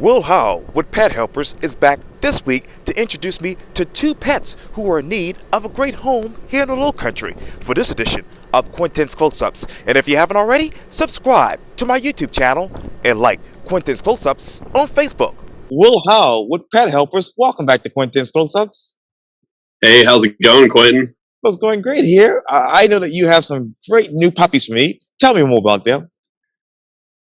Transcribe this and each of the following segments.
Will Howell with Pet Helpers is back this week to introduce me to two pets who are in need of a great home here in the Low Country for this edition of Quintin's Close-Ups. And if you haven't already, subscribe to my YouTube channel and like Quintin's Close-Ups on Facebook. Will Howell with Pet Helpers, welcome back to Quintin's Close-Ups. Hey, how's it going, Quintin? Well, it's going great here. I know that you have some great new puppies for me. Tell me more about them.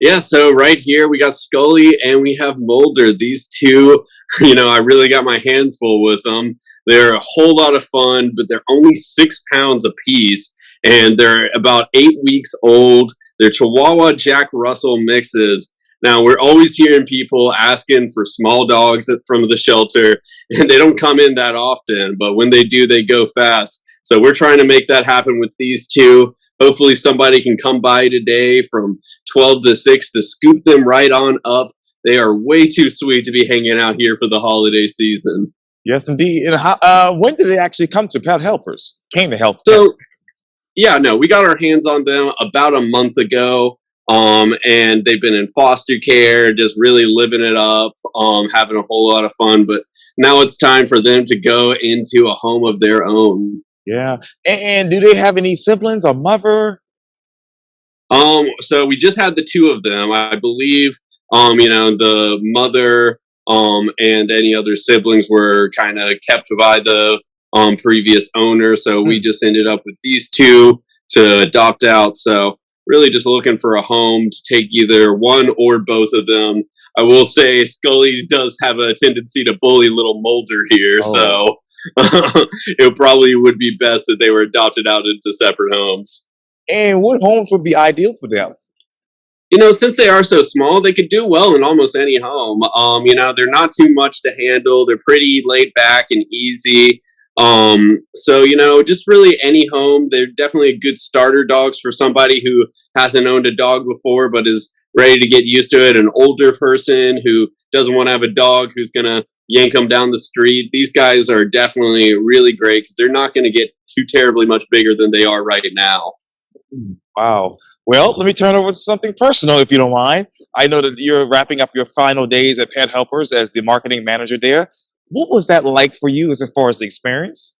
Yeah, so right here we got Scully and we have Mulder. These two, I really got my hands full with them. They're a whole lot of fun, but they're only 6 pounds apiece, and they're about 8 weeks old. They're Chihuahua Jack Russell mixes. Now, we're always hearing people asking for small dogs from the shelter, and they don't come in that often, but when they do, they go fast. So we're trying to make that happen with these two. Hopefully somebody can come by today from 12 to 6 to scoop them right on up. They are way too sweet to be hanging out here for the holiday season. Yes, indeed. And when did they actually come to Pet Helpers? Came to help. So, we got our hands on them about a month ago. And they've been in foster care, just really living it up, having a whole lot of fun. But now it's time for them to go into a home of their own. Yeah. And do they have any siblings or mother? So we just had the two of them. I believe, the mother, and any other siblings were kind of kept by the, previous owner. So we just ended up with these two to adopt out. So really just looking for a home to take either one or both of them. I will say Scully does have a tendency to bully little Mulder here. So it probably would be best that they were adopted out into separate homes. And what homes would be ideal for them? Since they are so small, they could do well in almost any home. They're not too much to handle. They're pretty laid back and easy. Just really any home. They're definitely good starter dogs for somebody who hasn't owned a dog before but is ready to get used to it. An older person who doesn't want to have a dog who's going to yank them down the street. These guys are definitely really great because they're not going to get too terribly much bigger than they are right now. Wow. Well, let me turn over to something personal, if you don't mind. I know that you're wrapping up your final days at Pet Helpers as the marketing manager there. What was that like for you as far as the experience?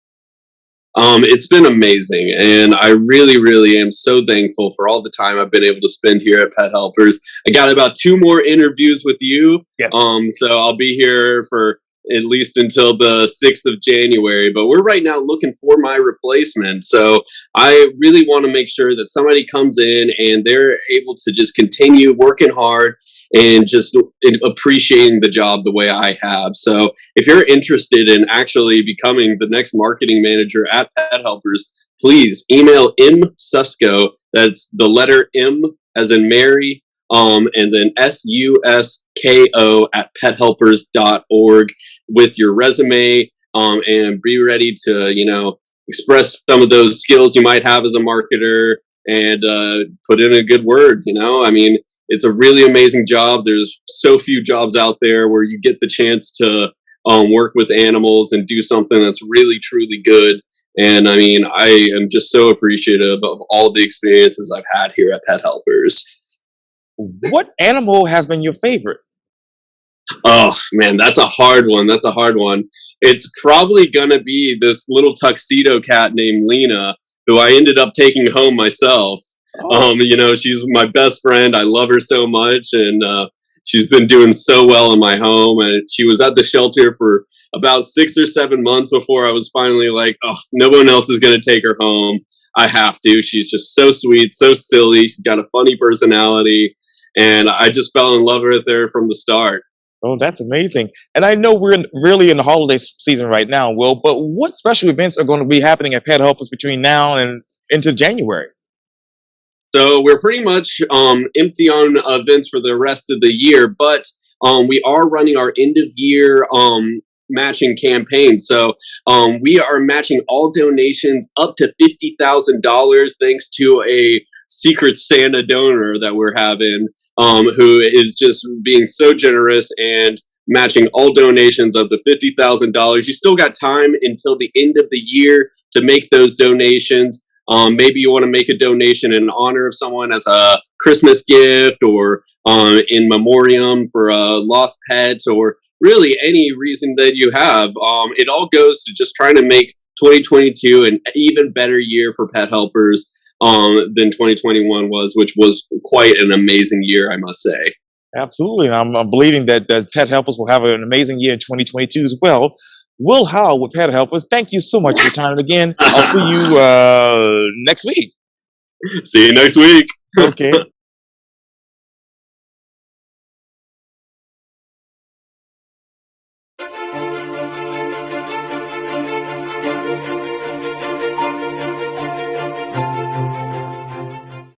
It's been amazing, and I really, really am so thankful for all the time I've been able to spend here at Pet Helpers. I got about 2 more interviews with you, so I'll be here for at least until the 6th of January, but we're right now looking for my replacement, so I really want to make sure that somebody comes in and they're able to just continue working hard and just appreciating the job the way I have. So if you're interested in actually becoming the next marketing manager at Pet Helpers, please email msusko, that's the letter M as in Mary, and then SUSKO at pethelpers.org with your resume, and be ready to, express some of those skills you might have as a marketer and put in a good word. It's a really amazing job. There's so few jobs out there where you get the chance to work with animals and do something that's really, truly good. And I am just so appreciative of all the experiences I've had here at Pet Helpers. What animal has been your favorite? Oh, man, that's a hard one. It's probably going to be this little tuxedo cat named Lena, who I ended up taking home myself. She's my best friend. I love her so much, and she's been doing so well in my home. And she was at the shelter for about 6 or 7 months before I was finally like, oh, no one else is going to take her home. I have to. She's just so sweet, so silly. She's got a funny personality, and I just fell in love with her from the start. Oh, that's amazing. And I know we're really in the holiday season right now, Will, but what special events are going to be happening at Pet Helpers between now and into January? So we're pretty much empty on events for the rest of the year, but we are running our end of year matching campaign. So we are matching all donations up to $50,000 thanks to a secret Santa donor that we're having, who is just being so generous and matching all donations up to $50,000. You still got time until the end of the year to make those donations. maybe you want to make a donation in honor of someone as a Christmas gift, or in memoriam for a lost pet, or really any reason that you have. It all goes to just trying to make 2022 an even better year for pet helpers than 2021 was, which was quite an amazing year, I must say. Absolutely. And I'm believing that Pet Helpers will have an amazing year in 2022 as well. Will Howell with Pet Helpers, thank you so much for your time. And again, I'll see you next week. See you next week. Okay.